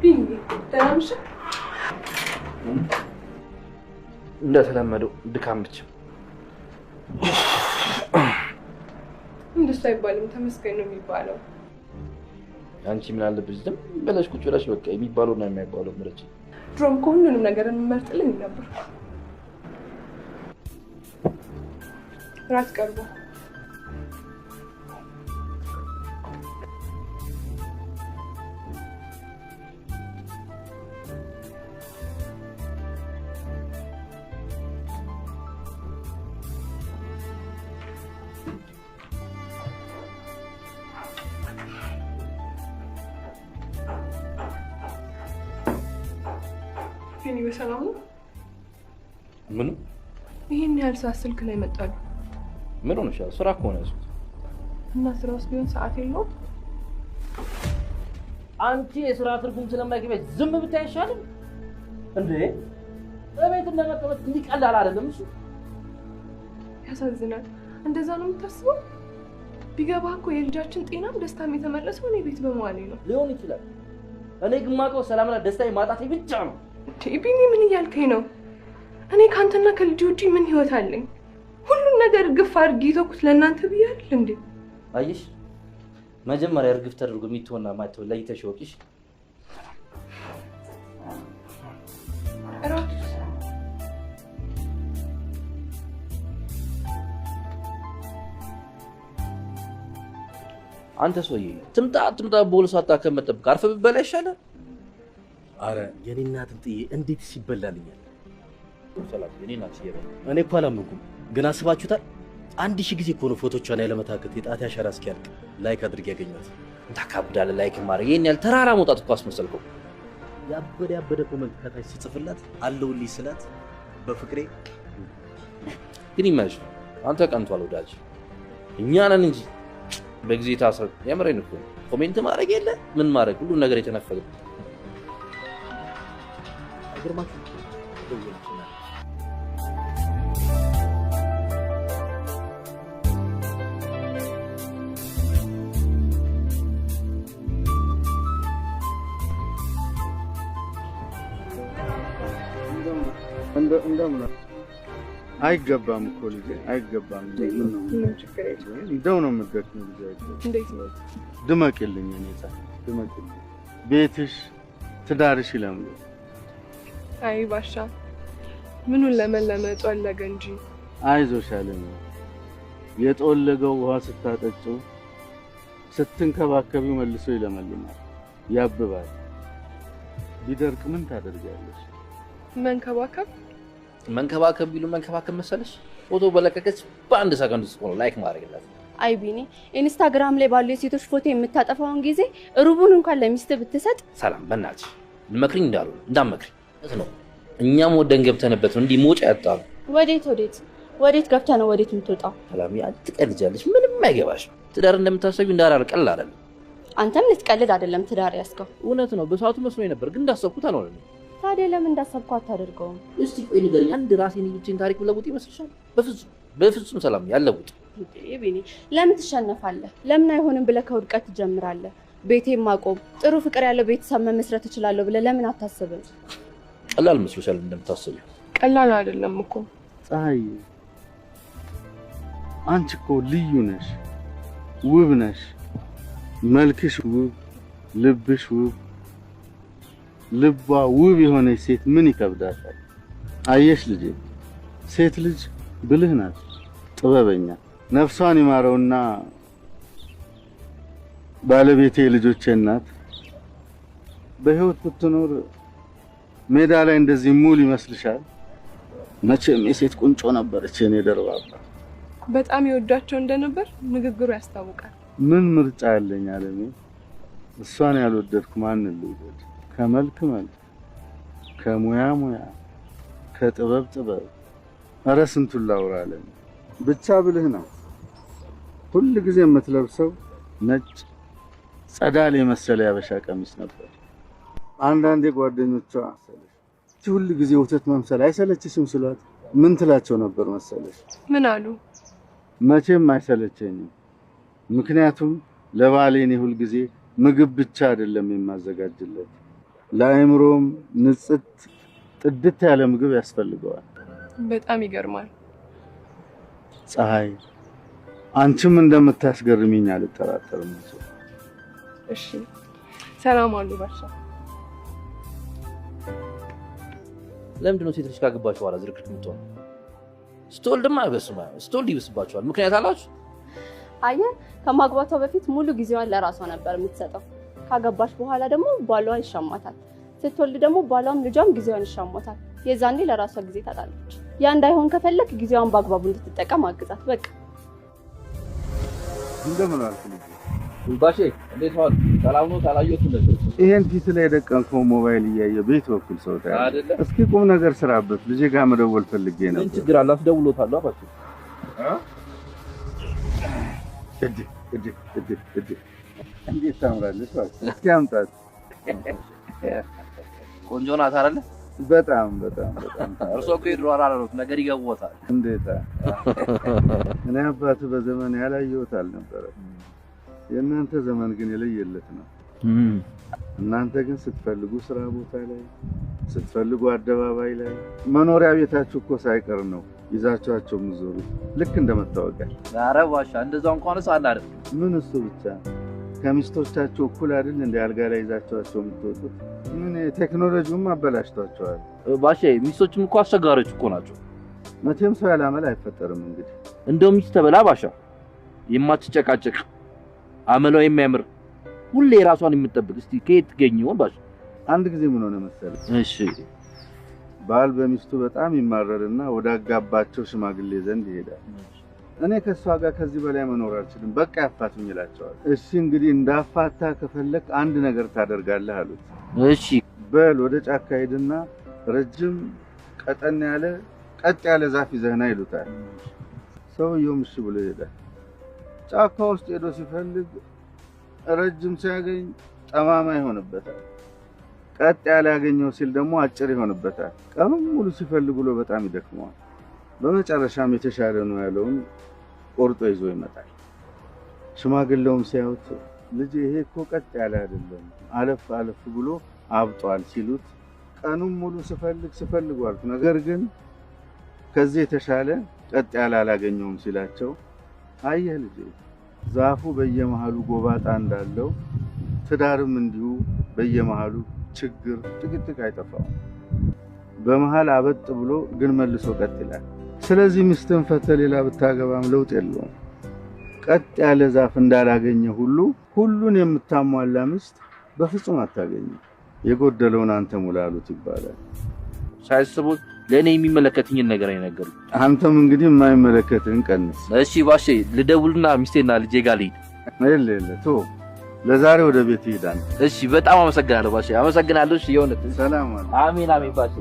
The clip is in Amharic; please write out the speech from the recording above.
ቢኒ ተናምሽ እንደተለመደው ድካም ብቻ እንደሱ አይባልም ተመስገን ነው የሚባለው አንቺ ምን አለብሽ ዝም ብለሽ ቁጭ ብለሽ በቃ የሚባለው እና የማይባለው ምርጭ ድሮም ሁሉንም ነገር እንመርጥልኝ ነበር ራስ ቀርቦ ፊኒ በሰላም ነው ምን ይሄን ያህል ሰዓት ስልክ ላይ መጣሉ ምን ሆነሻል ስራ እኮ ነው ያዝኩት እና ስራውስ ቢሆን ሰዓት የለውም አንቺ የስራ ትርጉም ስለማይገባሽ ዝም ብታይ አይሻልም እንዴ በቤት እንደመቀመጥ እንዲቀላል አይደለም እሱ ያሳዝናል እንደዛ ነው የምታስበው ቢገባ እኮ የልጃችን ጤናም ደስታም የተመለሰው እኔ ቤት በመዋሌ ነው ሊሆን ይችላል እኔ ግማቀው ሰላምና ደስታ ማጣቴ ብቻ ነው ቢኒ ምን እያልከኝ ነው እኔ ካንተና ከልጅ ውጪ ምን ህይወት አለኝ ሁሉን ነገር ግፍ አድርጌ ተኩት ለእናንተ ብያል እንዴ አየሽ መጀመሪያ እርግፍ ተደርጎ የሚትሆና ማይተው ለይተሽ ወቂሽ አንተ ሰውዬ ትምጣ ቦልሳታ ከመጠብቅ አርፈ ብበላ ይሻላል አረ የኔ እናትን ጥዬ እንዴት ሲበላልኛል ሰላም የኔ እናት ይየበል እኔ እኮ አላመንኩም ግን አስባችሁታል 1000 ጊዜ እኮ ነው ፎቶቿን ያለመታከት የጣት ያሻራ እስኪያልቅ ላይክ አድርጌ ያገኘኋት ታካብዳለ ላይክ ማድረግ ይሄን ያህል ተራራ መውጣት እኮ አስመሰልከው ያበደ ኮመንት ከታች ስጽፍላት አለውልኝ ስላት በፍቅሬ ግን ይመሽ አንተ ቀንቷል ወዳጅ እኛ ነን እንጂ በጊዜ ታሰር ያመረኝ እኮ ኮሜንት ማድረግ የለ ምን ማድረግ ሁሉ ነገር የተነፈገ አይገርማችሁ ደውልልኝ እንደምን አይገባም እኮ ልጅ አይገባም እንደው ነው የምትገርመው ልጅ እንዴት ነው ድመቅልኝ እኔ ድመቅልኝ ቤትሽ ትዳርሽ ይለምሉ አይ ባሻ ምኑን ለመለመ ጦለገ እንጂ አይዞሽ አለኝ የጦለገው ውሃ ስታጠጪው ስትንከባከቢው መልሶ ይለመልማል ያብባል ቢደርቅ ምን ታደርጊያለሽ መንከባከብ ቢሉ መንከባከብ መሰለሽ ፎቶ በለቀቀች በአንድ ሰከንድ ውስጥ ነው ላይክ ማድረግላት አይ ቢኒ ኢንስታግራም ላይ ባለው የሴቶች ፎቶ የምታጠፋውን ጊዜ ሩቡን እንኳን ለሚስት ብትሰጥ ሰላም በእናትሽ ልመክሪኝ እንዳመክሪ ነው እኛም ወደን ገብተንበት ነው እንዲህ ሞጫ ያጣሉ ወዴት ገብተህ ነው ወዴት የምትወጣው ሰላም አትቀልጃለሽ ምንም አይገባሽ ትዳር እንደምታሰቢው እንዳራር ቀላል አይደለም አንተም ልትቀልድ አይደለም ትዳር ያስከው እውነት ነው በሰዓቱ መስሎኝ ነበር ግን እንዳሰብኩት አልሆነም ታዲያ ለምን እንዳሰብኩ አታደርገውም እስቲ ቆይ ንገሪኝ አንድ ራሴን ይችን ታሪክ ለውጥ ይመስልሻል በፍጹም ሰላም ያለውጥ ቢኒ ለምን ትሸነፋለህ ለምን አይሆንም ብለህ ከውድቀት ትጀምራለህ ቤቴን ማቆም ጥሩ ፍቅር ያለው ቤተሰብ መመስረት እችላለሁ ብለህ ለምን አታስብም ቀላል መስሎሻል እንደምታስቢው ቀላል አይደለም እኮ ፀሐይ አንቺ እኮ ልዩ ነሽ ውብ ነሽ መልክሽ ውብ ልብሽ ውብ ልቧ ውብ የሆነች ሴት ምን ይከብዳታል አየሽ ልጄ ሴት ልጅ ብልህ ናት ጥበበኛ ነፍሷን ይማረውና ባለቤቴ ልጆቼ እናት በህይወት ብትኖር ሜዳ ላይ እንደዚህ ሙሉ ይመስልሻል መቼም የሴት ቁንጮ ነበረች የኔ ደርባባ በጣም ይወዳቸው እንደነበር ንግግሩ ያስታውቃል ምን ምርጫ ያለኝ አለኝ እሷን ያልወደድኩ ማን ልውደድ ከመልክ ከሙያ ከጥበብ ኧረ ስንቱን ላውራለን ብቻ ብልህ ነው ሁሉ ጊዜ የምትለብሰው ነጭ ጸዳል የመሰለ ያበሻ ቀሚስ ነበር አንዳንዴ ጓደኞቿ ሰለሽ ሁሉ ጊዜ ወተት መምሰል አይሰለችሽም ስሏት ምን ትላቸው ነበር መሰለሽ ምን አሉ መቼም አይሰለቸኝም ምክንያቱም ለባሌ እኔ ሁሉ ጊዜ ምግብ ብቻ አይደለም የማዘጋጅለት ለአእምሮም ንጽት ጥድት ያለ ምግብ ያስፈልገዋል። በጣም ይገርማል። ፀሐይ አንቺም እንደምታስገርሚኝ አልጠራጠርም። እሺ ሰላም አሉ ባሻ። ለምንድን ነው ሴት ልጅ ካገባች በኋላ ዝርክርክ የምትሆነው? ስትወልድማ በስማ ስትወልድ ይብስባቸዋል። ምክንያት አላችሁ? አየህ ከማግባቷ በፊት ሙሉ ጊዜዋን ለራሷ ነበር የምትሰጠው። ካገባች በኋላ ደግሞ ባሏን ይሻማታል። ስትወልድ ደግሞ ባሏም ልጇም ጊዜዋን ይሻማታል። የዛኔ ለራሷ ጊዜ ታጣለች። ያ እንዳይሆን ከፈለክ ጊዜዋን በአግባቡ እንድትጠቀም አግዛት በቃ። እንደምን አልኩ ልጅ ባሼ እንዴት ዋል? ሰላም ነው? ታላየቱ ነበር። ይሄን ፊት ላይ የደቀንከው ሞባይል እያየ ቤት በኩል ሰው ታያለህ አይደል? እስኪ ቁም ነገር ስራበት። ልጄ ጋር መደወል ፈልጌ ነበር። ምን ችግር አለ? አስደውሎታለሁ አባቴ። እንዴት ታምራለች! እስኪ አምጣት። ቆንጆ ናት አይደል? በጣም እርሶ እኮ የድሮ አራራሮት ነገር ይገቦታል። እንዴት እኔ አባት በዘመን ያላየሁት አልነበረም። የእናንተ ዘመን ግን የለየለት ነው። እናንተ ግን ስትፈልጉ ስራ ቦታ ላይ፣ ስትፈልጉ አደባባይ ላይ፣ መኖሪያ ቤታችሁ እኮ ሳይቀር ነው ይዛችኋቸው የምትዞሩ ልክ እንደመታወቂያ። ኧረ ባሻ እንደዛው እንኳንስ አለ አይደል? ምን እሱ ብቻ ከሚስቶቻቸው እኩል አይደል እንደ አልጋ ላይ ይዛችኋቸው የምትወጡት? ምን ቴክኖሎጂውም አበላሽቷቸዋል። ባሻ ሚስቶችም እኮ አስቸጋሪዎች እኮ ናቸው። መቼም ሰው ያላመል አይፈጠርም። እንግዲህ እንደው ሚስት ተበላ ባሻ የማትጨቃጨቅ አመሏ የሚያምር ሁሌ ራሷን የምትጠብቅ እስቲ ከየት ትገኝ ይሆን ባሻ? አንድ ጊዜ ምን ሆነ መሰለህ? እሺ ባል በሚስቱ በጣም ይማረርና ወደ አጋባቸው ሽማግሌ ዘንድ ይሄዳል። እኔ ከሷ ጋር ከዚህ በላይ መኖር አልችልም፣ በቃ ያፋቱኝ ይላቸዋል። እሺ እንግዲህ እንዳፋታ ከፈለክ አንድ ነገር ታደርጋለህ አሉት። እሺ በል ወደ ጫካ ሄድና ረጅም ቀጠን ያለ ቀጥ ያለ ዛፍ ይዘህና ይሉታል። ሰውየውም እሺ ብሎ ይሄዳል። ጫካ ውስጥ ሄዶ ሲፈልግ ረጅም ሲያገኝ ጠማማ ይሆንበታል። ቀጥ ያለ ያገኘው ሲል ደግሞ አጭር ይሆንበታል። ቀኑን ሙሉ ሲፈልግ ብሎ በጣም ይደክመዋል። በመጨረሻም የተሻለ ነው ያለውን ቆርጦ ይዞ ይመጣል። ሽማግሌውም ሲያዩት ልጅ ይሄ እኮ ቀጥ ያለ አይደለም አለፍ አለፍ ብሎ አብጧል ሲሉት ቀኑን ሙሉ ስፈልግ ዋልኩ፣ ነገር ግን ከዚህ የተሻለ ቀጥ ያለ አላገኘውም ሲላቸው አየህ ልጅ ዛፉ በየመሃሉ ጎባጣ እንዳለው ትዳርም እንዲሁ በየመሃሉ ችግር ጥቅጥቅ አይጠፋም። በመሃል አበጥ ብሎ ግን መልሶ ቀጥ ይላል። ስለዚህ ሚስትን ፈተህ ሌላ ብታገባም ለውጥ የለውም። ቀጥ ያለ ዛፍ እንዳላገኘ ሁሉ ሁሉን የምታሟላ ሚስት በፍጹም አታገኝም። የጎደለውን አንተ ሙላሉት ይባላል። ሳይስቡት ለኔ የሚመለከትኝን ነገር አይነገሩ። አንተም እንግዲህ የማይመለከትህን ቀንስ። እሺ ባሼ ልደውልና ሚስቴና ልጄ ጋር ልሂድ። የለ ቶ ለዛሬ ወደ ቤት ይሄዳል። እሺ በጣም አመሰግናለሁ ባሼ። አመሰግናለሁ። እሺ የሆነ ሰላም አለ። አሜን አሜን ባሼ።